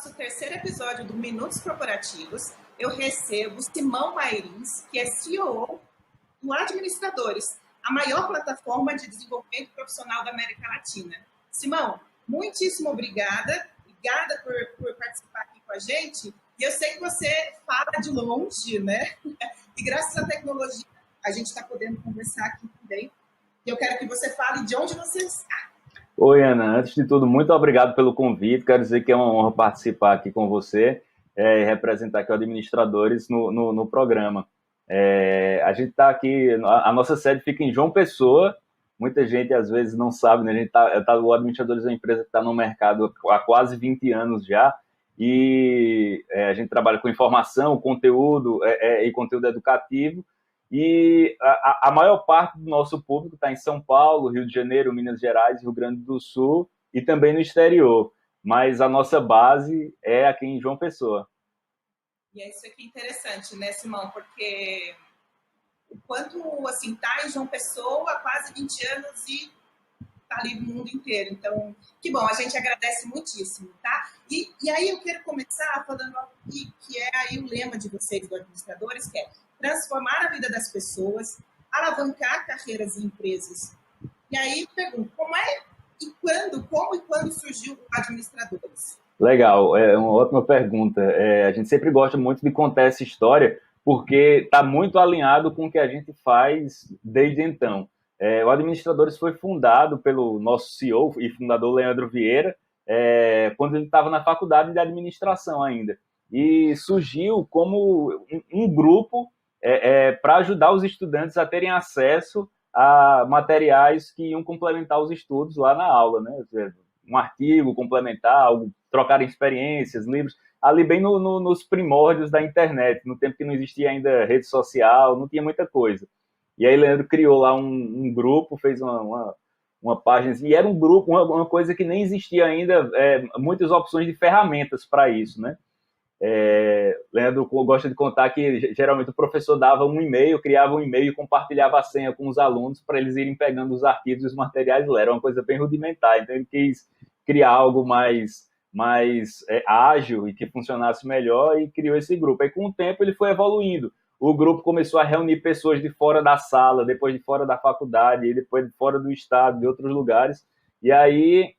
nosso terceiro episódio do Minutos Corporativos, eu recebo Simão Mairins, que é CEO do Administradores, a maior plataforma de desenvolvimento profissional da América Latina. Simão, muitíssimo obrigada por participar aqui com a gente. E eu sei que você fala de longe, né? E graças à tecnologia, a gente está podendo conversar aqui também. E eu quero que você fale de onde você está. Oi, Ana. Antes de tudo, muito obrigado pelo convite. Quero dizer que é uma honra participar aqui com você e representar aqui o Administradores no programa. A gente está aqui, a nossa sede fica em João Pessoa. Muita gente, às vezes, não sabe, né? O Administradores é uma empresa que está no mercado há quase 20 anos já. E a gente trabalha com informação, conteúdo e conteúdo educativo. E a maior parte do nosso público está em São Paulo, Rio de Janeiro, Minas Gerais, Rio Grande do Sul e também no exterior. Mas a nossa base é aqui em João Pessoa. E é isso aqui interessante, né, Simão? Porque o quanto, assim, tá em João Pessoa há quase 20 anos e tá ali no mundo inteiro. Então, que bom, a gente agradece muitíssimo, tá? E aí eu quero começar falando algo que é aí o lema de vocês, do Administradores, que é transformar a vida das pessoas, alavancar carreiras e empresas. E aí pergunto, como e quando surgiu o Administradores? Legal, é uma ótima pergunta. A gente sempre gosta muito de contar essa história porque está muito alinhado com o que a gente faz desde então. O Administradores foi fundado pelo nosso CEO e fundador Leandro Vieira, quando ele estava na faculdade de administração ainda. E surgiu como um grupo para ajudar os estudantes a terem acesso a materiais que iam complementar os estudos lá na aula, né? Um artigo complementar, algo, trocar experiências, livros, ali bem nos primórdios da internet, no tempo que não existia ainda rede social, não tinha muita coisa. E aí Leandro criou lá um grupo, fez uma página, e era um grupo, uma coisa que nem existia ainda, muitas opções de ferramentas para isso, né? Leandro gosta de contar que geralmente o professor dava um e-mail, criava um e-mail e compartilhava a senha com os alunos para eles irem pegando os arquivos e os materiais lá. Era uma coisa bem rudimentar, então ele quis criar algo mais ágil e que funcionasse melhor e criou esse grupo. Aí com o tempo ele foi evoluindo. O grupo começou a reunir pessoas de fora da sala, depois de fora da faculdade, e depois de fora do estado, de outros lugares, e aí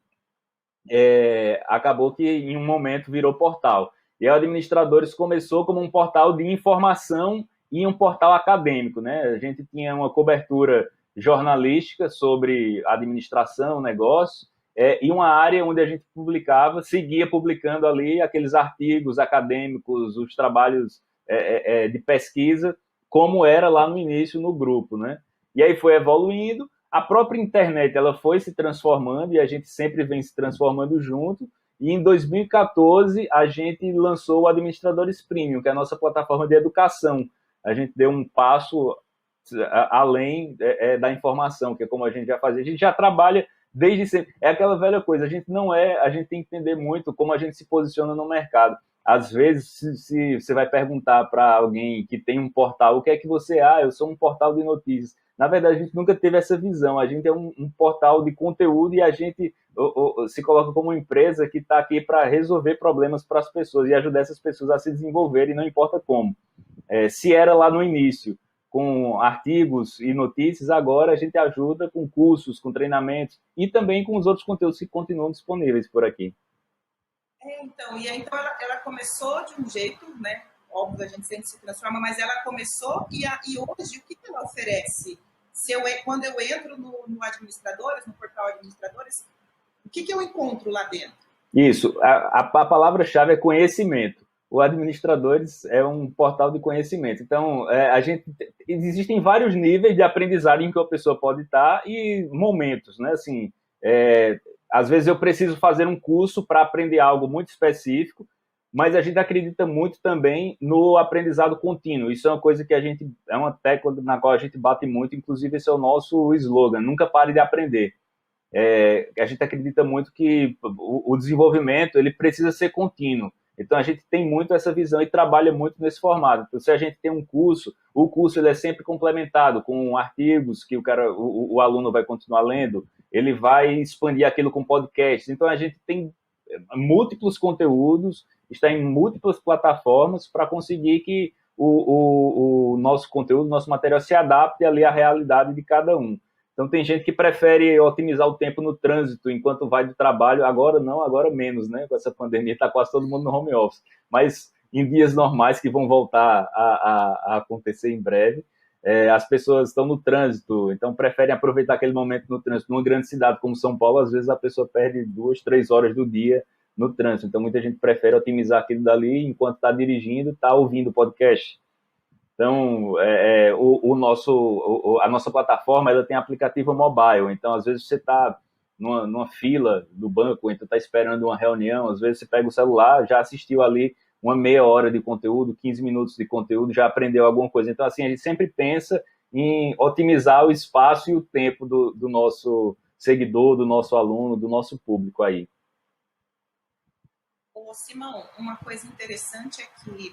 acabou que em um momento virou portal. E o Administradores começou como um portal de informação e um portal acadêmico, né? A gente tinha uma cobertura jornalística sobre administração, negócio, e uma área onde a gente seguia publicando ali aqueles artigos acadêmicos, os trabalhos de pesquisa, como era lá no início no grupo, né? E aí foi evoluindo, a própria internet ela foi se transformando e a gente sempre vem se transformando junto. E em 2014, a gente lançou o Administradores Premium, que é a nossa plataforma de educação. A gente deu um passo além da informação, que é como a gente já fazia. A gente já trabalha desde sempre. É aquela velha coisa, a gente tem que entender muito como a gente se posiciona no mercado. Às vezes, se você vai perguntar para alguém que tem um portal, o que é que você é? Eu sou um portal de notícias. Na verdade, a gente nunca teve essa visão. A gente é um portal de conteúdo e a gente se coloca como uma empresa que está aqui para resolver problemas para as pessoas e ajudar essas pessoas a se desenvolverem, não importa como. Se era lá no início com artigos e notícias, agora a gente ajuda com cursos, com treinamentos e também com os outros conteúdos que continuam disponíveis por aqui. Então ela começou de um jeito, né? Óbvio, a gente sempre se transforma, mas ela começou e hoje o que ela oferece? Quando eu entro no Administradores, no portal Administradores, o que eu encontro lá dentro? Isso, a palavra-chave é conhecimento. O Administradores é um portal de conhecimento. Então, existem vários níveis de aprendizagem em que a pessoa pode estar e momentos, né? Assim, às vezes eu preciso fazer um curso para aprender algo muito específico, mas a gente acredita muito também no aprendizado contínuo. Isso é uma coisa que é uma tecla na qual a gente bate muito, inclusive esse é o nosso slogan, nunca pare de aprender. A gente acredita muito que o desenvolvimento ele precisa ser contínuo. Então a gente tem muito essa visão e trabalha muito nesse formato. Então, se a gente tem um curso, o curso ele é sempre complementado com artigos que o aluno vai continuar lendo, ele vai expandir aquilo com podcasts. Então a gente tem múltiplos conteúdos, está em múltiplas plataformas para conseguir que o nosso conteúdo, o nosso material se adapte ali à realidade de cada um. Então, tem gente que prefere otimizar o tempo no trânsito enquanto vai do trabalho. Agora não, agora menos, né? Com essa pandemia, está quase todo mundo no home office. Mas em dias normais, que vão voltar a acontecer em breve, as pessoas estão no trânsito, então preferem aproveitar aquele momento no trânsito. Numa grande cidade como São Paulo, às vezes a pessoa perde 2, 3 horas do dia no trânsito. Então, muita gente prefere otimizar aquilo dali enquanto está dirigindo, está ouvindo o podcast. Então, a nossa plataforma ela tem aplicativo mobile. Então, às vezes, você está numa fila do banco, então está esperando uma reunião, às vezes você pega o celular, já assistiu ali uma meia hora de conteúdo, 15 minutos de conteúdo, já aprendeu alguma coisa. Então, assim, a gente sempre pensa em otimizar o espaço e o tempo do nosso seguidor, do nosso aluno, do nosso público aí. Ô, Simão, uma coisa interessante é que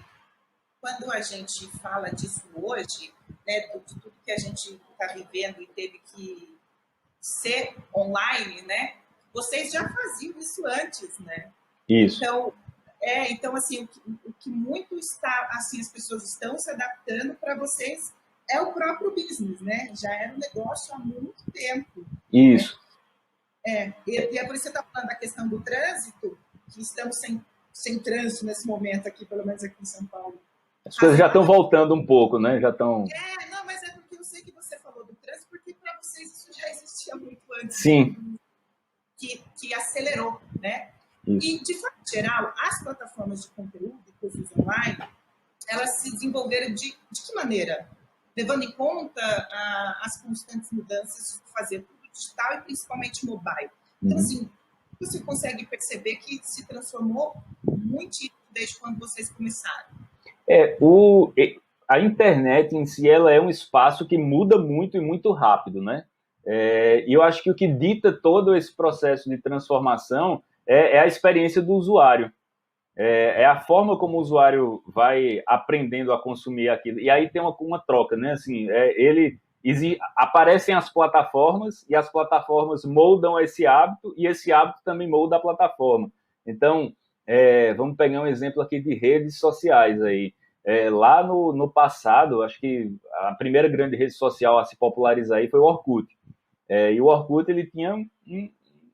quando a gente fala disso hoje, né, de tudo que a gente está vivendo e teve que ser online, né, vocês já faziam isso antes, né? Isso. Então assim, o que muito está, assim, as pessoas estão se adaptando para vocês é o próprio business, né? Já era um negócio há muito tempo. Isso. Né? E é por isso que você está falando da questão do trânsito, que estamos sem trânsito nesse momento aqui, pelo menos aqui em São Paulo. As coisas já estão voltando um pouco, né? Já estão. Não, mas é porque eu sei que você falou do trânsito, porque para vocês isso já existia muito antes. Sim. Que acelerou, né? Isso. E, de forma geral, as plataformas de conteúdo, cursos online, elas se desenvolveram de que maneira? Levando em conta as constantes mudanças de fazer tudo digital e principalmente mobile. Então, assim, você consegue perceber que se transformou muito desde quando vocês começaram. A internet em si, ela é um espaço que muda muito e muito rápido, né? E eu acho que o que dita todo esse processo de transformação é a experiência do usuário. É a forma como o usuário vai aprendendo a consumir aquilo. E aí tem uma troca, né? Assim, aparecem as plataformas e as plataformas moldam esse hábito e esse hábito também molda a plataforma. Então, vamos pegar um exemplo aqui de redes sociais aí. Lá no passado, acho que a primeira grande rede social a se popularizar aí foi o Orkut. E o Orkut, ele tinha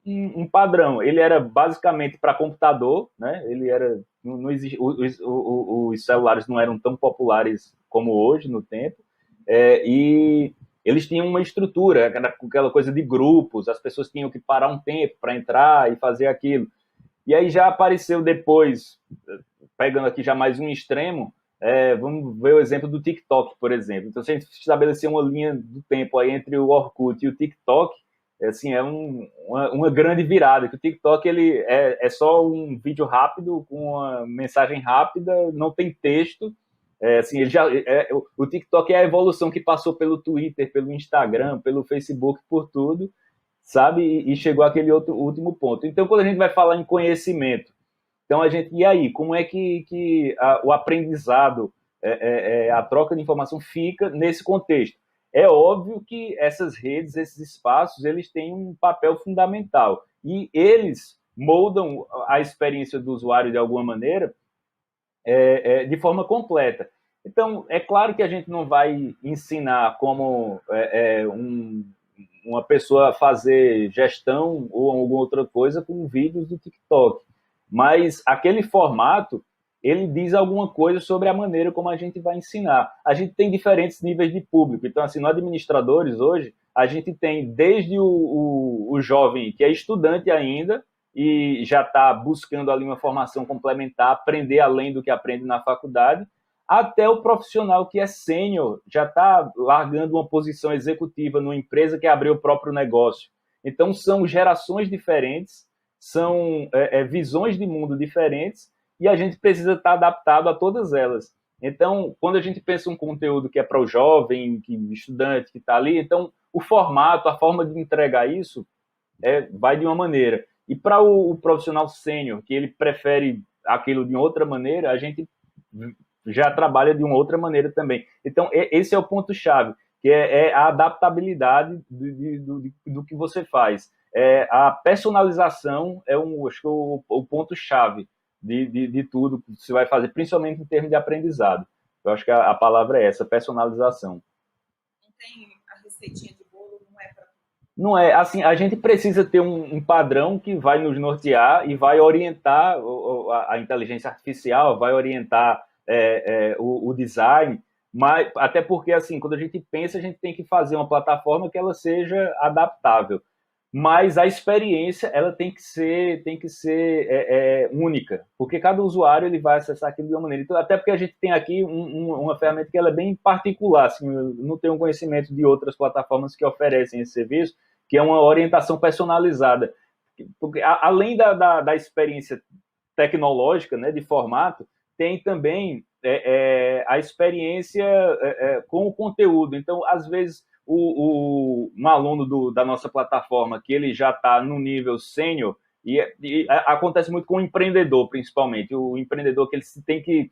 um padrão. Ele era basicamente para computador, né? Ele era, não existia, os celulares não eram tão populares como hoje no tempo, e eles tinham uma estrutura, aquela coisa de grupos, as pessoas tinham que parar um tempo para entrar e fazer aquilo. E aí já apareceu depois, pegando aqui já mais um extremo, vamos ver o exemplo do TikTok, por exemplo. Então, se a gente estabelecer uma linha do tempo aí entre o Orkut e o TikTok, assim, uma grande virada, que o TikTok ele é só um vídeo rápido, com uma mensagem rápida, não tem texto. Assim, o TikTok é a evolução que passou pelo Twitter, pelo Instagram, pelo Facebook, por tudo, sabe? E chegou àquele outro último ponto. Então, quando a gente vai falar em conhecimento, então e aí, como é que o aprendizado, a troca de informação fica nesse contexto? É óbvio que essas redes, esses espaços, eles têm um papel fundamental e eles moldam a experiência do usuário de alguma maneira de forma completa. Então, é claro que a gente não vai ensinar como uma pessoa fazer gestão ou alguma outra coisa com vídeos do TikTok, mas aquele formato, ele diz alguma coisa sobre a maneira como a gente vai ensinar. A gente tem diferentes níveis de público. Então, assim, no Administradores, hoje, a gente tem desde o jovem, que é estudante ainda, e já está buscando ali uma formação complementar, aprender além do que aprende na faculdade, até o profissional que é sênior, já está largando uma posição executiva numa empresa que abriu o próprio negócio. Então, são gerações diferentes, são visões de mundo diferentes, e a gente precisa estar adaptado a todas elas. Então, quando a gente pensa um conteúdo que é para o jovem, estudante que está ali, então o formato, a forma de entregar isso vai de uma maneira. E para o profissional sênior, que ele prefere aquilo de outra maneira, a gente já trabalha de uma outra maneira também. Então, esse é o ponto-chave, que é a adaptabilidade do que você faz. a personalização é acho que o ponto-chave de tudo que você vai fazer, principalmente em termos de aprendizado. Eu acho que a palavra é essa, personalização. Não tem a receitinha de bolo, não é para... Não é, assim, a gente precisa ter um padrão que vai nos nortear e vai orientar a inteligência artificial, vai orientar o design, mas até porque, assim, quando a gente pensa, a gente tem que fazer uma plataforma que ela seja adaptável. Mas a experiência ela tem que ser única, porque cada usuário ele vai acessar aquilo de uma maneira. Então, até porque a gente tem aqui uma ferramenta que ela é bem particular, assim, eu não tenho conhecimento de outras plataformas que oferecem esse serviço, que é uma orientação personalizada. Porque, além da experiência tecnológica, né, de formato, tem também a experiência com o conteúdo. Então, às vezes, um aluno da nossa plataforma que ele já está no nível sênior, e acontece muito com o empreendedor, principalmente. O empreendedor que ele tem que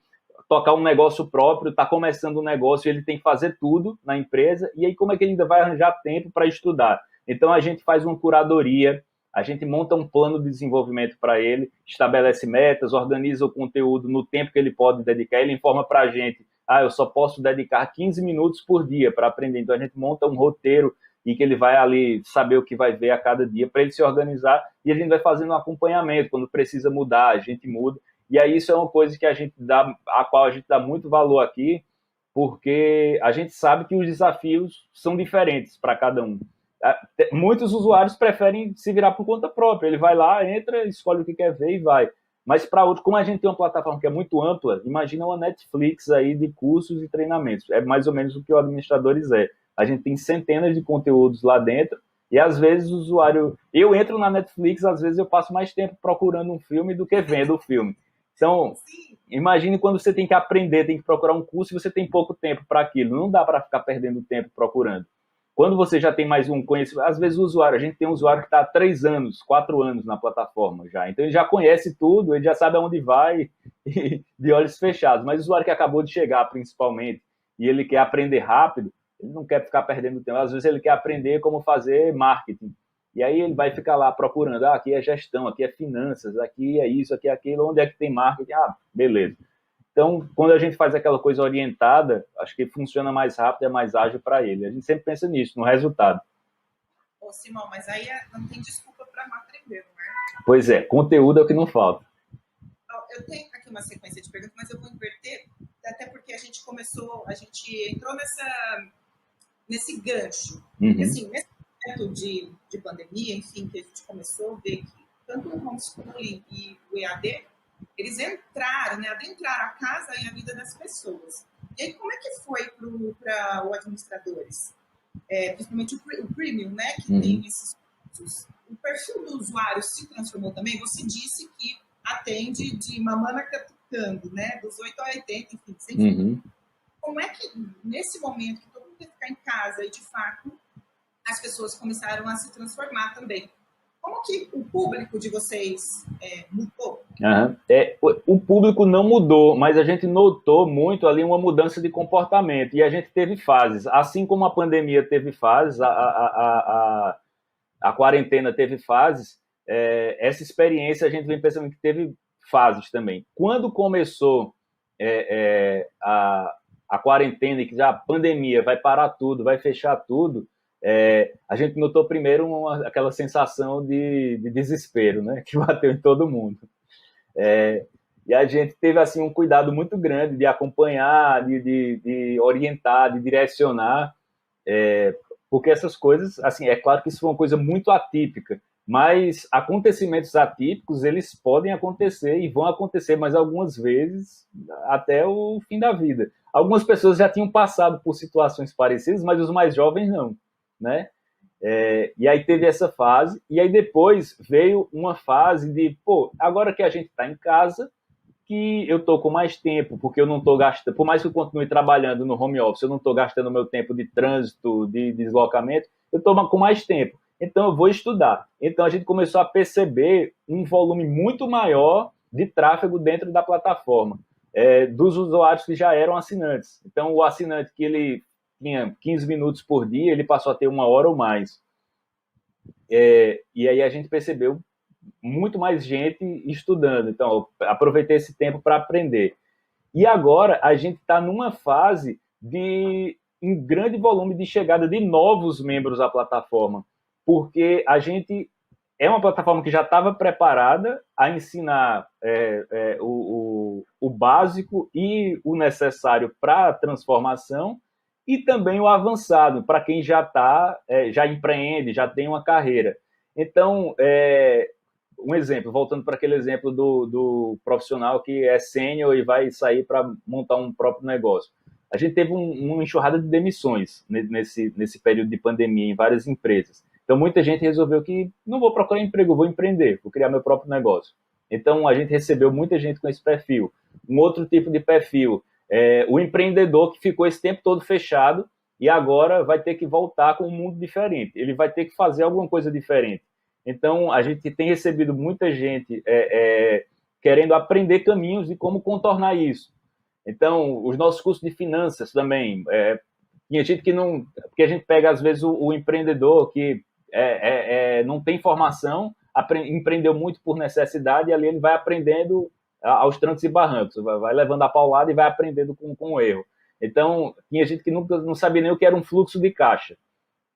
tocar um negócio próprio, está começando um negócio, ele tem que fazer tudo na empresa, e aí como é que ele ainda vai arranjar tempo para estudar? Então, a gente faz uma curadoria, a gente monta um plano de desenvolvimento para ele, estabelece metas, organiza o conteúdo no tempo que ele pode dedicar, ele informa para a gente, eu só posso dedicar 15 minutos por dia para aprender. Então, a gente monta um roteiro e que ele vai ali saber o que vai ver a cada dia para ele se organizar e a gente vai fazendo um acompanhamento. Quando precisa mudar, a gente muda. E aí isso é uma coisa que a qual a gente dá muito valor aqui, porque a gente sabe que os desafios são diferentes para cada um. Muitos usuários preferem se virar por conta própria. Ele vai lá, entra, escolhe o que quer ver e vai. Mas para outros, como a gente tem uma plataforma que é muito ampla, imagina uma Netflix aí de cursos e treinamentos. É mais ou menos o que o Administradores é. A gente tem centenas de conteúdos lá dentro e às vezes o usuário... Eu entro na Netflix, às vezes eu passo mais tempo procurando um filme do que vendo o filme. Então, imagine quando você tem que aprender, tem que procurar um curso e você tem pouco tempo para aquilo. Não dá para ficar perdendo tempo procurando. Quando você já tem mais um conhecimento, às vezes o usuário, a gente tem um usuário que está há 3 anos, 4 anos na plataforma já, então ele já conhece tudo, ele já sabe aonde vai de olhos fechados, mas o usuário que acabou de chegar principalmente e ele quer aprender rápido, ele não quer ficar perdendo tempo, às vezes ele quer aprender como fazer marketing, e aí ele vai ficar lá procurando, aqui é gestão, aqui é finanças, aqui é isso, aqui é aquilo, onde é que tem marketing? Beleza. Então, quando a gente faz aquela coisa orientada, acho que funciona mais rápido, é mais ágil para ele. A gente sempre pensa nisso, no resultado. Ô, Simão, mas aí não tem desculpa para não aprender, não é? Pois é, conteúdo é o que não falta. Eu tenho aqui uma sequência de perguntas, mas eu vou inverter, até porque a gente entrou nesse gancho. Uhum. Assim, nesse momento de pandemia, enfim, que a gente começou a ver que tanto o homeschooling e o EAD, eles adentraram a casa e a vida das pessoas. E aí, como é que foi para os administradores? Principalmente o premium, né, que tem esses cursos. O perfil do usuário se transformou também? Você disse que atende de mamana catucando, né, dos 8 a 80, enfim. Sempre. Como é que, nesse momento que todo mundo tem que ficar em casa e, de fato, as pessoas começaram a se transformar também, como que o público de vocês mudou? O público não mudou, mas a gente notou muito ali uma mudança de comportamento e a gente teve fases. Assim como a pandemia teve fases, a quarentena teve fases, essa experiência a gente vem pensando que teve fases também. Quando começou a quarentena e que já a pandemia vai parar tudo, vai fechar tudo, a gente notou primeiro aquela sensação de desespero, né, que bateu em todo mundo. E a gente teve assim um cuidado muito grande de acompanhar, de orientar, de direcionar, porque essas coisas, assim, é claro que isso foi uma coisa muito atípica, mas acontecimentos atípicos, eles podem acontecer e vão acontecer, mas algumas vezes até o fim da vida. Algumas pessoas já tinham passado por situações parecidas, mas os mais jovens não, né? E aí teve essa fase, e aí depois veio uma fase de, agora que a gente está em casa, que eu estou com mais tempo, porque eu não estou gastando, por mais que eu continue trabalhando no home office, eu não estou gastando meu tempo de trânsito, de deslocamento, eu estou com mais tempo, então eu vou estudar. Então a gente começou a perceber um volume muito maior de tráfego dentro da plataforma, dos usuários que já eram assinantes. Então o assinante que ele tinha 15 minutos por dia, ele passou a ter 1 hora ou mais. E aí a gente percebeu muito mais gente estudando. Então, eu aproveitei esse tempo para aprender. E agora a gente está numa fase de um grande volume de chegada de novos membros à plataforma, porque a gente é uma plataforma que já estava preparada a ensinar o básico e o necessário para a transformação, e também o avançado, para quem já empreende, já tem uma carreira. Então, um exemplo, voltando para aquele exemplo do profissional que é sênior e vai sair para montar um próprio negócio. A gente teve uma enxurrada de demissões nesse período de pandemia em várias empresas. Então, muita gente resolveu que não vou procurar emprego, vou empreender, vou criar meu próprio negócio. Então, a gente recebeu muita gente com esse perfil. Um outro tipo de perfil, o empreendedor que ficou esse tempo todo fechado e agora vai ter que voltar com um mundo diferente. Ele vai ter que fazer alguma coisa diferente. Então, a gente tem recebido muita gente querendo aprender caminhos de como contornar isso. Então, os nossos cursos de finanças também. Tinha gente que não... Porque a gente pega, às vezes, o empreendedor que não tem formação, empreendeu muito por necessidade, e ali ele vai aprendendo aos trancos e barrancos, vai levando a paulada e vai aprendendo com o erro. Então, tinha gente que não sabia nem o que era um fluxo de caixa.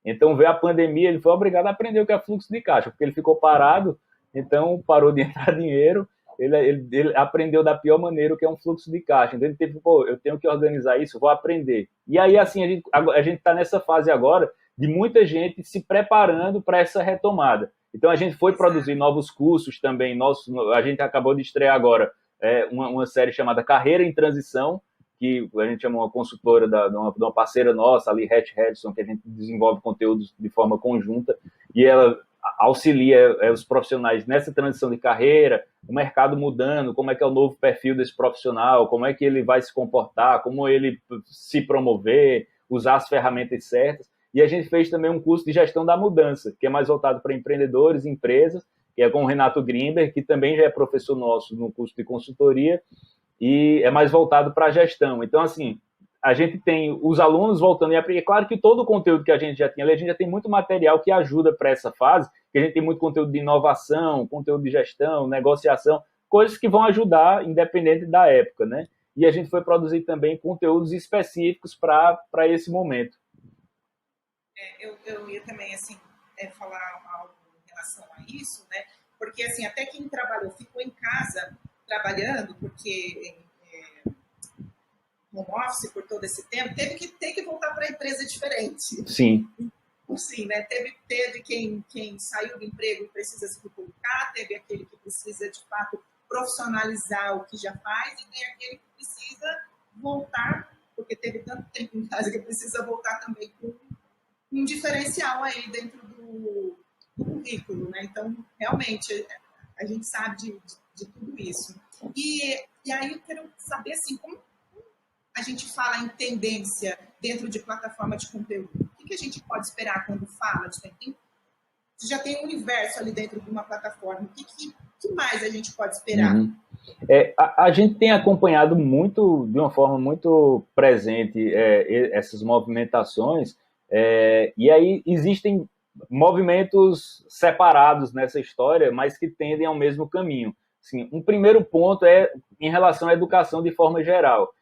Então, veio a pandemia, ele foi obrigado a aprender o que é fluxo de caixa, porque ele ficou parado, então parou de entrar dinheiro, ele aprendeu da pior maneira o que é um fluxo de caixa. Então, ele teve, eu tenho que organizar isso, vou aprender. E aí, assim, a gente está nessa fase agora de muita gente se preparando para essa retomada. Então, a gente foi produzir novos cursos também. A gente acabou de estrear agora uma série chamada Carreira em Transição, que a gente chama uma consultora de uma parceira nossa, ali, Hatch Hedson, que a gente desenvolve conteúdos de forma conjunta, e ela auxilia os profissionais nessa transição de carreira, o mercado mudando, como é que é o novo perfil desse profissional, como é que ele vai se comportar, como ele se promover, usar as ferramentas certas. E a gente fez também um curso de gestão da mudança, que é mais voltado para empreendedores, empresas, que é com o Renato Grimberg, que também já é professor nosso no curso de consultoria, e é mais voltado para a gestão. Então, assim, a gente tem os alunos voltando e aprender. É claro que todo o conteúdo que a gente já tinha ali, a gente já tem muito material que ajuda para essa fase, que a gente tem muito conteúdo de inovação, conteúdo de gestão, negociação, coisas que vão ajudar, independente da época, né? E a gente foi produzir também conteúdos específicos para esse momento. Eu ia também, assim, falar algo em relação a isso, né? Porque, assim, até quem trabalhou, ficou em casa trabalhando, porque home office por todo esse tempo, teve que voltar para a empresa diferente. Sim. Sim, né? Teve quem saiu do emprego e precisa se recolocar, teve aquele que precisa, de fato, profissionalizar o que já faz, e tem aquele que precisa voltar, porque teve tanto tempo em casa que precisa voltar também com um diferencial aí dentro do currículo, né? Então, realmente, a gente sabe de tudo isso. E aí eu quero saber, assim, como a gente fala em tendência dentro de plataforma de conteúdo? O que a gente pode esperar quando fala de tendência? Já tem um universo ali dentro de uma plataforma. O que mais a gente pode esperar? Uhum. A gente tem acompanhado muito, de uma forma muito presente, essas movimentações, e aí existem movimentos separados nessa história, mas que tendem ao mesmo caminho. Assim, um primeiro ponto é em relação à educação de forma geral.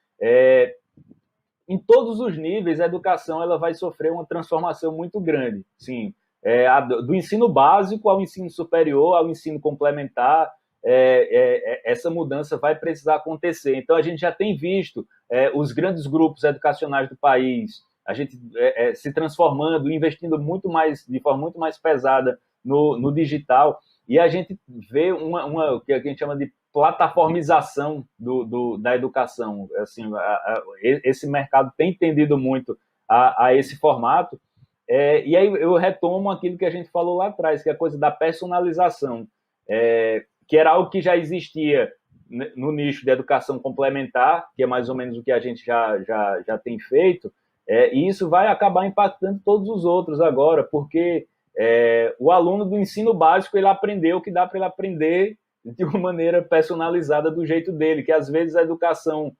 Em todos os níveis, a educação ela vai sofrer uma transformação muito grande. Sim, do ensino básico ao ensino superior, ao ensino complementar, essa mudança vai precisar acontecer. Então, a gente já tem visto os grandes grupos educacionais do país, a gente se transformando, investindo muito mais, de forma muito mais pesada no digital, e a gente vê o que a gente chama de plataformização da educação. Assim, esse mercado tem tendido muito a esse formato, e aí eu retomo aquilo que a gente falou lá atrás, que é a coisa da personalização, que era algo que já existia no nicho de educação complementar, que é mais ou menos o que a gente já tem feito, e isso vai acabar impactando todos os outros agora, porque o aluno do ensino básico ele aprendeu o que dá para ele aprender de uma maneira personalizada do jeito dele, que às vezes a educação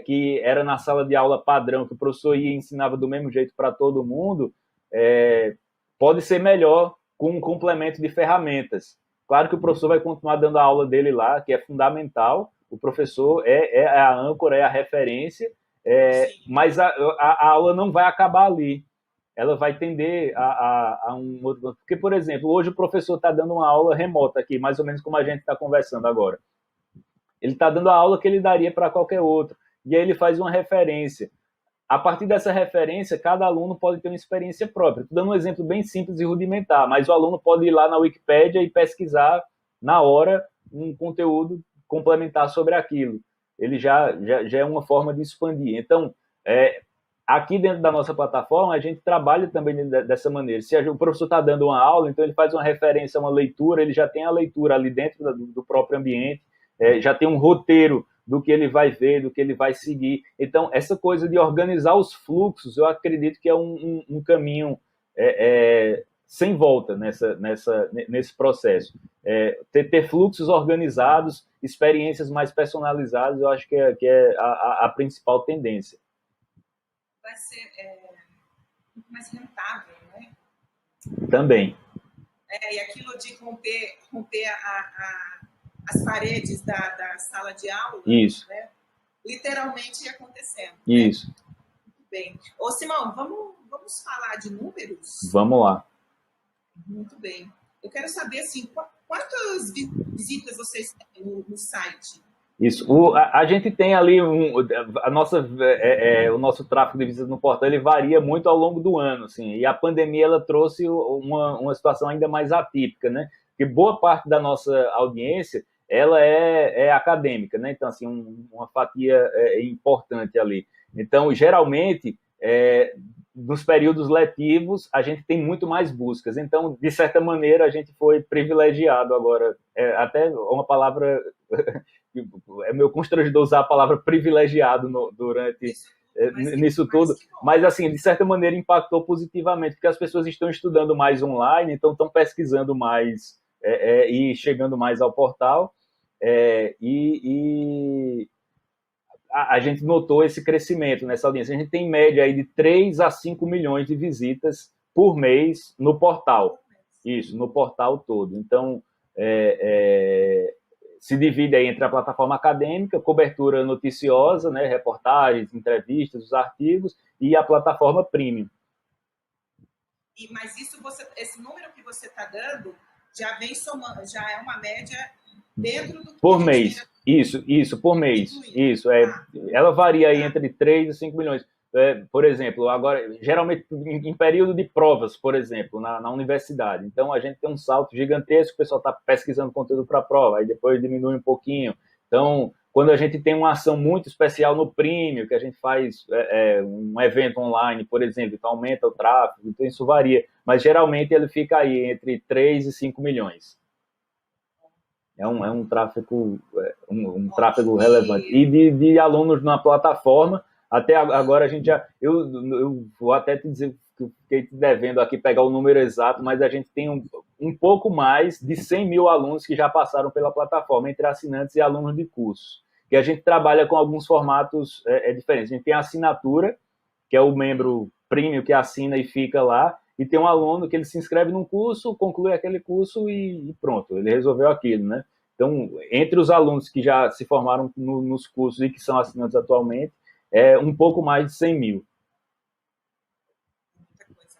que era na sala de aula padrão, que o professor ia e ensinava do mesmo jeito para todo mundo, pode ser melhor com um complemento de ferramentas. Claro que o professor vai continuar dando a aula dele lá, que é fundamental, o professor é a âncora, é a referência, mas a aula não vai acabar ali. Ela vai tender a um outro... Porque, por exemplo, hoje o professor está dando uma aula remota aqui, mais ou menos como a gente está conversando agora. Ele está dando a aula que ele daria para qualquer outro. E aí ele faz uma referência. A partir dessa referência, cada aluno pode ter uma experiência própria. Estou dando um exemplo bem simples e rudimentar, mas o aluno pode ir lá na Wikipédia e pesquisar na hora um conteúdo complementar sobre aquilo. Ele já é uma forma de expandir. Então, aqui dentro da nossa plataforma, a gente trabalha também dessa maneira. Se o professor está dando uma aula, então ele faz uma referência, uma leitura, ele já tem a leitura ali dentro do próprio ambiente, já tem um roteiro do que ele vai ver, do que ele vai seguir. Então, essa coisa de organizar os fluxos, eu acredito que é um caminho sem volta nesse processo. Ter fluxos organizados, experiências mais personalizadas, eu acho que é a principal tendência. Vai ser muito mais rentável, né? Também. E aquilo de romper as paredes da sala de aula, isso, né? Literalmente acontecendo. Isso. Né? Muito bem. Ô, Simão, vamos falar de números? Vamos lá. Muito bem. Eu quero saber, assim, quantas visitas vocês têm no site? Isso. A gente tem ali o nosso tráfego de visitas no portal, ele varia muito ao longo do ano, assim, e a pandemia ela trouxe uma situação ainda mais atípica, né? Porque boa parte da nossa audiência ela é acadêmica, né? Então, assim, uma fatia importante ali. Então, geralmente, nos períodos letivos, a gente tem muito mais buscas. Então, de certa maneira, a gente foi privilegiado agora. Até uma palavra... É meio constrangedor usar a palavra privilegiado durante nisso tudo, mas assim, de certa maneira impactou positivamente, porque as pessoas estão estudando mais online, então estão pesquisando mais e chegando mais ao portal, e a gente notou esse crescimento nessa audiência. A gente tem em média aí de 3 a 5 milhões de visitas por mês no portal, isso, no portal todo. Então, se divide aí entre a plataforma acadêmica, cobertura noticiosa, né, reportagens, entrevistas, os artigos, e a plataforma premium. Mas esse número que você está dando já vem somando, já é uma média dentro do... Por mês, isso, por mês. Isso, ela varia aí entre 3 e 5 milhões. Por exemplo, agora, geralmente em período de provas, por exemplo, na universidade. Então, a gente tem um salto gigantesco, o pessoal está pesquisando conteúdo para a prova, aí depois diminui um pouquinho. Então, quando a gente tem uma ação muito especial no Premium, que a gente faz um evento online, por exemplo, então aumenta o tráfego, então isso varia. Mas, geralmente, ele fica aí entre 3 e 5 milhões. É um tráfego, tráfego relevante. E de alunos na plataforma. Até agora a gente já... Eu vou até te dizer que eu fiquei te devendo aqui pegar o número exato, mas a gente tem um pouco mais de 100 mil alunos que já passaram pela plataforma, entre assinantes e alunos de cursos. Que a gente trabalha com alguns formatos diferentes. A gente tem a assinatura, que é o membro premium que assina e fica lá, e tem um aluno que ele se inscreve num curso, conclui aquele curso e pronto, ele resolveu aquilo, né? Então, entre os alunos que já se formaram nos cursos e que são assinantes atualmente, um pouco mais de 100 mil. Muita coisa,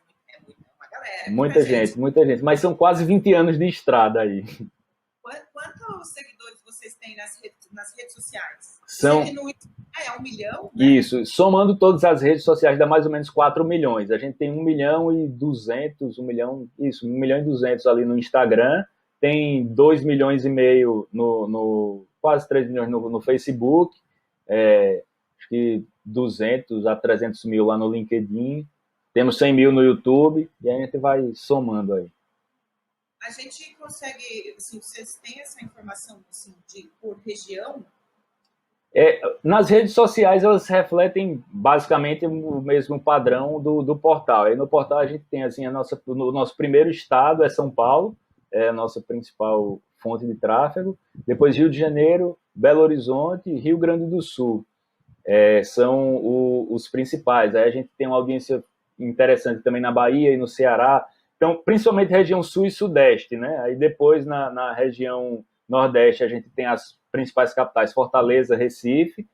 uma galera. Muita gente. Mas são quase 20 anos de estrada aí. Quantos seguidores vocês têm nas redes sociais? São... 1 milhão? Né? Isso. Somando todas as redes sociais, dá mais ou menos 4 milhões. A gente tem 1 milhão e 200, 1 milhão e 200 ali no Instagram. Tem 2 milhões e meio quase 3 milhões no Facebook. Acho que 200 a 300 mil lá no LinkedIn, temos 100 mil no YouTube, e a gente vai somando aí. A gente consegue, assim, vocês têm essa informação assim, por região? Nas redes sociais, elas refletem basicamente o mesmo padrão do portal. Aí no portal a gente tem assim, o nosso primeiro estado é São Paulo, é a nossa principal fonte de tráfego, depois Rio de Janeiro, Belo Horizonte e Rio Grande do Sul. São os principais. Aí a gente tem uma audiência interessante também na Bahia e no Ceará, Então, principalmente região sul e sudeste, né? Aí depois, na região nordeste, a gente tem as principais capitais, Fortaleza, Recife,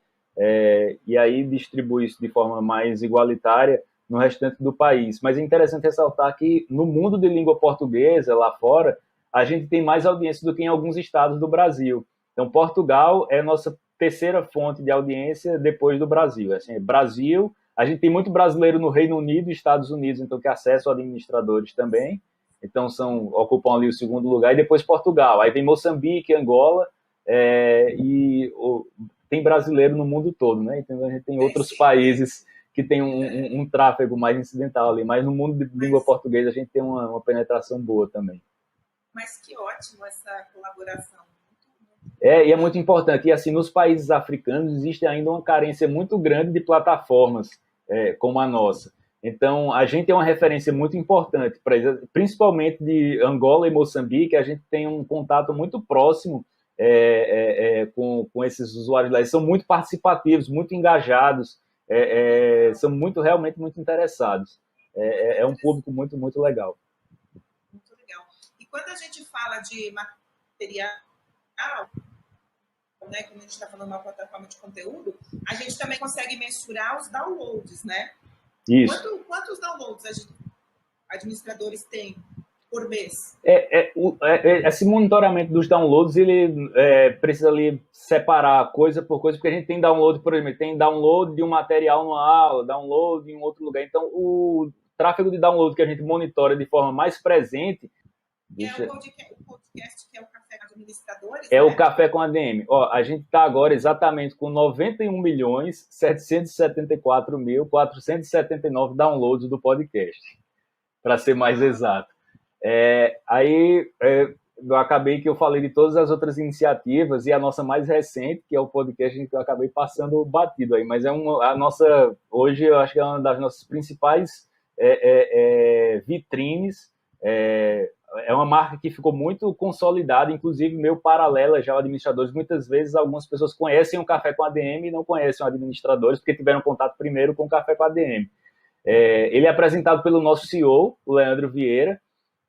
e aí distribui isso de forma mais igualitária no restante do país. Mas é interessante ressaltar que no mundo de língua portuguesa, lá fora, a gente tem mais audiência do que em alguns estados do Brasil. Então, Portugal é a nossa terceira fonte de audiência depois do Brasil. Assim, Brasil, a gente tem muito brasileiro no Reino Unido e Estados Unidos, então que acessam administradores também. Então, ocupam ali o segundo lugar. E depois Portugal. Aí vem Moçambique, Angola, tem brasileiro no mundo todo, né? Então, a gente tem outros países que tem um tráfego mais incidental ali. Mas no mundo de língua portuguesa, a gente tem uma penetração boa também. Mas que ótimo essa colaboração. E é muito importante. E assim, nos países africanos existe ainda uma carência muito grande de plataformas como a nossa. Então, a gente tem uma referência muito importante, principalmente de Angola e Moçambique, a gente tem um contato muito próximo com esses usuários lá. Eles são muito participativos, muito engajados, são realmente muito interessados. É um público muito, muito legal. Muito legal. E quando a gente fala de material, né, quando a gente está falando de uma plataforma de conteúdo, a gente também consegue mensurar os downloads, né? Isso. Quantos downloads administradores têm por mês? Esse monitoramento dos downloads, ele precisa ali separar coisa por coisa, porque a gente tem download, por exemplo, tem download de um material numa aula, download em outro lugar. Então, o tráfego de download que a gente monitora de forma mais presente... o podcast que é o Café com Administradores. É, né? O Café com ADM. A gente está agora exatamente com 91.774.479 downloads do podcast, para ser mais exato. Eu acabei que eu falei de todas as outras iniciativas e a nossa mais recente, que é o podcast, que eu acabei passando batido aí, mas hoje eu acho que é uma das nossas principais vitrines. É uma marca que ficou muito consolidada, inclusive meu paralelo já administradores. Muitas vezes algumas pessoas conhecem o Café com ADM e não conhecem administradores, porque tiveram contato primeiro com o Café com ADM. Ele é apresentado pelo nosso CEO, o Leandro Vieira,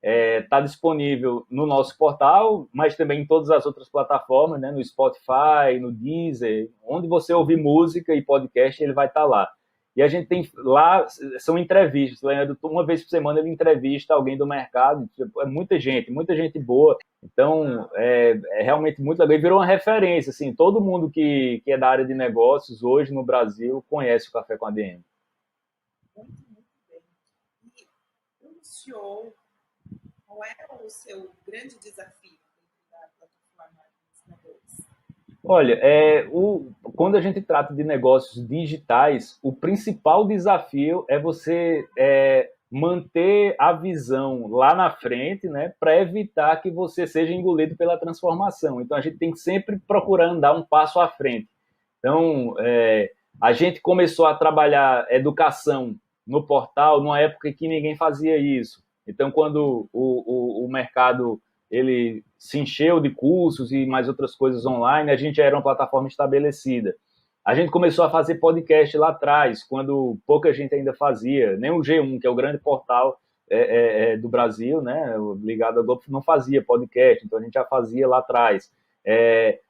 está disponível no nosso portal, mas também em todas as outras plataformas, né, no Spotify, no Deezer, onde você ouvir música e podcast, ele vai estar lá. E a gente tem lá, são entrevistas, Leandro, uma vez por semana ele entrevista alguém do mercado, muita gente boa, então é realmente muito legal, e virou uma referência, assim, todo mundo que é da área de negócios hoje no Brasil conhece o Café com ADM. Muito bem. E o CEO, qual é o seu grande desafio da plataforma Administradores? Olha, quando a gente trata de negócios digitais, o principal desafio é você manter a visão lá na frente, né, para evitar que você seja engolido pela transformação. Então, a gente tem que sempre procurar andar um passo à frente. Então, a gente começou a trabalhar educação no portal numa época que ninguém fazia isso. Então, quando o mercado ele se encheu de cursos e mais outras coisas online, a gente já era uma plataforma estabelecida. A gente começou a fazer podcast lá atrás, quando pouca gente ainda fazia, nem o G1, que é o grande portal do Brasil, né, ligado à Globo, não fazia podcast, então a gente já fazia lá atrás.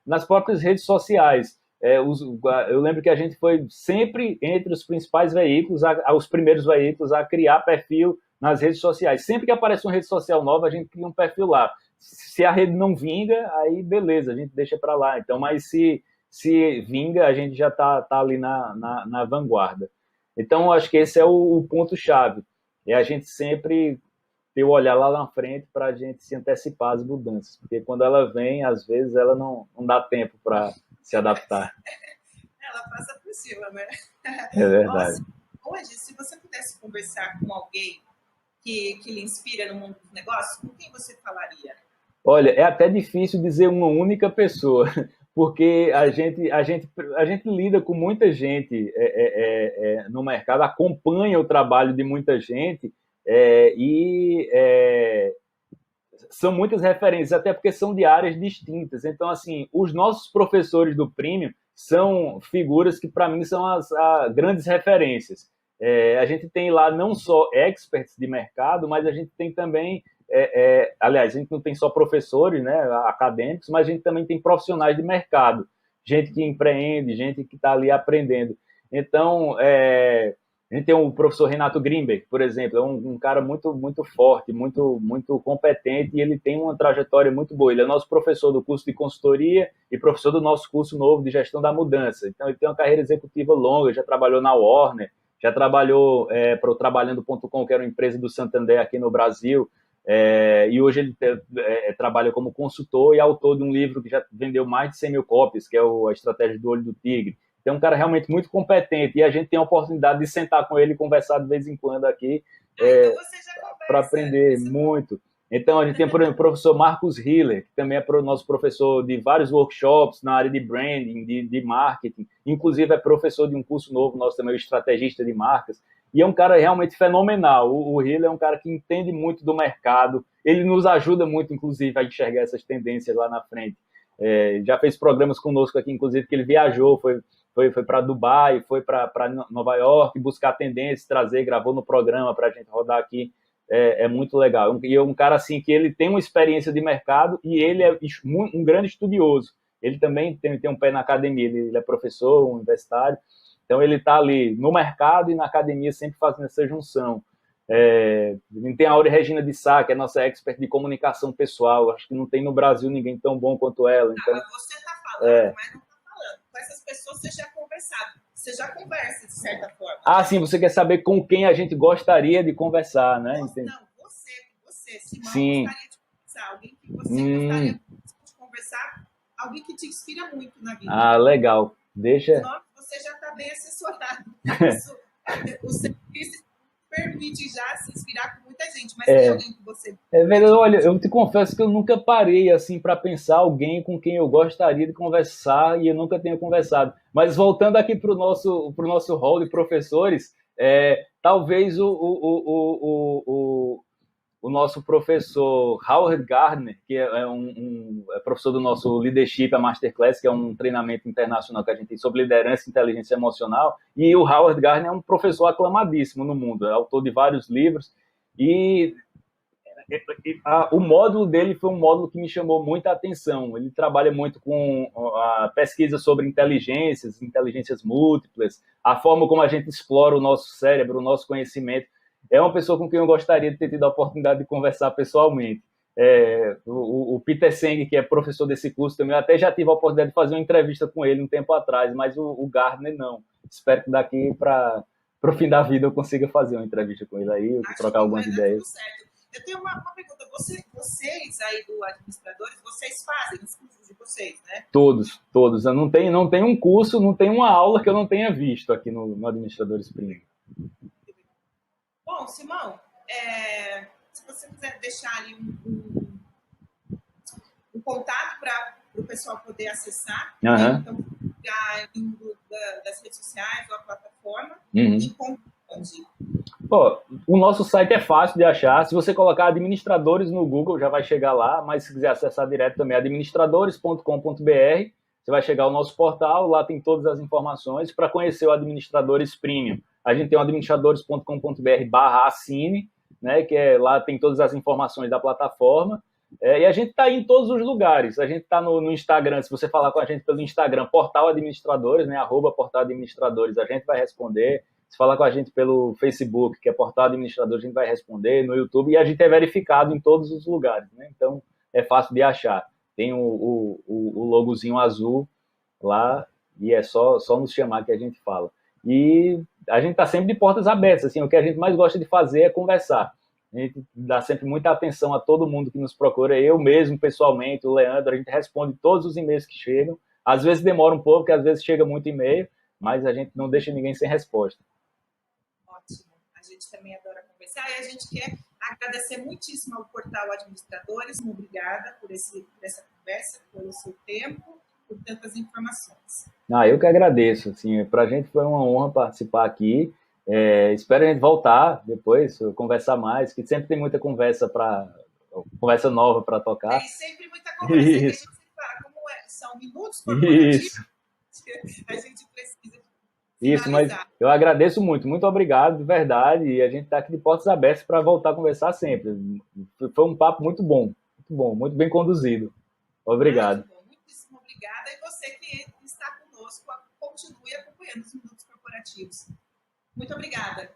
Nas próprias redes sociais, eu lembro que a gente foi sempre entre os principais veículos, os primeiros veículos a criar perfil nas redes sociais. Sempre que aparece uma rede social nova, a gente cria um perfil lá. Se a rede não vinga, aí beleza, a gente deixa para lá. Então, mas se vinga, a gente já tá ali na vanguarda. Então, acho que esse é o ponto-chave. É a gente sempre ter o olhar lá na frente para a gente se antecipar às mudanças. Porque quando ela vem, às vezes, ela não dá tempo para se adaptar. Ela passa por cima, né? É verdade. Hoje, se você pudesse conversar com alguém que lhe inspira no mundo dos negócios, com quem você falaria? Olha, é até difícil dizer uma única pessoa, porque a gente lida com muita gente no mercado, acompanha o trabalho de muita gente são muitas referências, até porque são de áreas distintas. Então, assim, os nossos professores do Premium são figuras que, para mim, são as grandes referências. a gente tem lá não só experts de mercado, mas a gente tem também, aliás, a gente não tem só professores, né, acadêmicos, mas a gente também tem profissionais de mercado, gente que empreende, gente que está ali aprendendo. Então, a gente tem o professor Renato Grimberg, por exemplo, é um cara muito, muito forte, muito, muito competente, e ele tem uma trajetória muito boa. Ele é nosso professor do curso de consultoria e professor do nosso curso novo de gestão da mudança. Então, ele tem uma carreira executiva longa, já trabalhou na Warner, já trabalhou para o Trabalhando.com, que era uma empresa do Santander aqui no Brasil, e hoje ele trabalha como consultor e autor de um livro que já vendeu mais de 100 mil cópias, que é A Estratégia do Olho do Tigre. Então, é um cara realmente muito competente, e a gente tem a oportunidade de sentar com ele e conversar de vez em quando aqui, para aprender muito. Então, a gente tem, por exemplo, o professor Marcos Hiller, que também é nosso professor de vários workshops na área de branding, de marketing, inclusive é professor de um curso novo nosso também, o Estrategista de Marcas, e é um cara realmente fenomenal. O Hiller é um cara que entende muito do mercado, ele nos ajuda muito, inclusive, a enxergar essas tendências lá na frente. Já fez programas conosco aqui, inclusive, que ele viajou, foi para Dubai, foi para Nova York, buscar tendências, trazer, gravou no programa para a gente rodar aqui. É muito legal. E é um cara assim que ele tem uma experiência de mercado e ele é um grande estudioso. Ele também tem um pé na academia, ele é professor, universitário, então ele está ali no mercado e na academia sempre fazendo essa junção. Tem a Aurea Regina de Sá, que é nossa expert de comunicação pessoal. Acho que não tem no Brasil ninguém tão bom quanto ela. Então, você está falando, mas não está falando. Com essas pessoas você já conversava. Você já conversa, de certa forma. Ah, sim, você quer saber com quem a gente gostaria de conversar, né? Não, você, Simão, sim. gostaria de conversar. Alguém que você gostaria de conversar, alguém que te inspira muito na vida. Ah, legal. Deixa... Você já está bem assessorado. O serviço permite já se inspirar com muita gente, mas tem alguém que você... Olha, eu te confesso que eu nunca parei assim para pensar alguém com quem eu gostaria de conversar e eu nunca tenho conversado. Mas voltando aqui para o nosso hall de professores, talvez o nosso professor Howard Gardner, que é professor do nosso Leadership, a Masterclass, que é um treinamento internacional que a gente tem sobre liderança e inteligência emocional, e o Howard Gardner é um professor aclamadíssimo no mundo, é autor de vários livros, e o módulo dele foi um módulo que me chamou muita atenção. Ele trabalha muito com a pesquisa sobre inteligências múltiplas, a forma como a gente explora o nosso cérebro, o nosso conhecimento. É uma pessoa com quem eu gostaria de ter tido a oportunidade de conversar pessoalmente. O Peter Senge, que é professor desse curso também, eu até já tive a oportunidade de fazer uma entrevista com ele um tempo atrás, mas o Gardner não. Espero que daqui para o fim da vida eu consiga fazer uma entrevista com ele aí, trocar algumas ideias. Eu tenho uma pergunta. Vocês aí do Administradores, vocês fazem os cursos de vocês, né? Todos. Eu não tenho um curso, não tem uma aula que eu não tenha visto aqui no Administradores Premium. Bom, Simão, se você quiser deixar ali um contato para o pessoal poder acessar, né? Então, das redes sociais ou a plataforma, e onde? O nosso site é fácil de achar. Se você colocar administradores no Google, já vai chegar lá, mas se quiser acessar direto também, administradores.com.br, você vai chegar ao nosso portal, lá tem todas as informações. Para conhecer o Administradores Premium, a gente tem o administradores.com.br/assine, né, que lá tem todas as informações da plataforma. E a gente está em todos os lugares. A gente está no Instagram, se você falar com a gente pelo Instagram, Portal Administradores, né, @Portal Administradores, a gente vai responder. Se falar com a gente pelo Facebook, que é Portal Administrador, a gente vai responder, no YouTube, e a gente é verificado em todos os lugares, né? Então, é fácil de achar. Tem o logozinho azul lá, e é só nos chamar que a gente fala. E a gente está sempre de portas abertas, assim, o que a gente mais gosta de fazer é conversar. A gente dá sempre muita atenção a todo mundo que nos procura, eu mesmo, pessoalmente, o Leandro, a gente responde todos os e-mails que chegam. Às vezes demora um pouco, porque às vezes chega muito e-mail, mas a gente não deixa ninguém sem resposta. A gente também adora conversar e a gente quer agradecer muitíssimo ao Portal Administradores. Muito obrigada por essa conversa, pelo seu tempo, por tantas informações. Eu que agradeço. Assim, para a gente foi uma honra participar aqui. Espero a gente voltar depois, conversar mais, que sempre tem muita conversa nova para tocar. Tem sempre muita conversa. Que a gente fala, são minutos corporativos, a gente precisa Isso, mas finalizar. eu agradeço muito, muito obrigado, de verdade, e a gente está aqui de portas abertas para voltar a conversar sempre. Foi um papo muito bom, muito bem conduzido. Ai, que Obrigado. bom. Muitíssimo obrigada. E você que está conosco, continue acompanhando os minutos corporativos. Muito obrigada.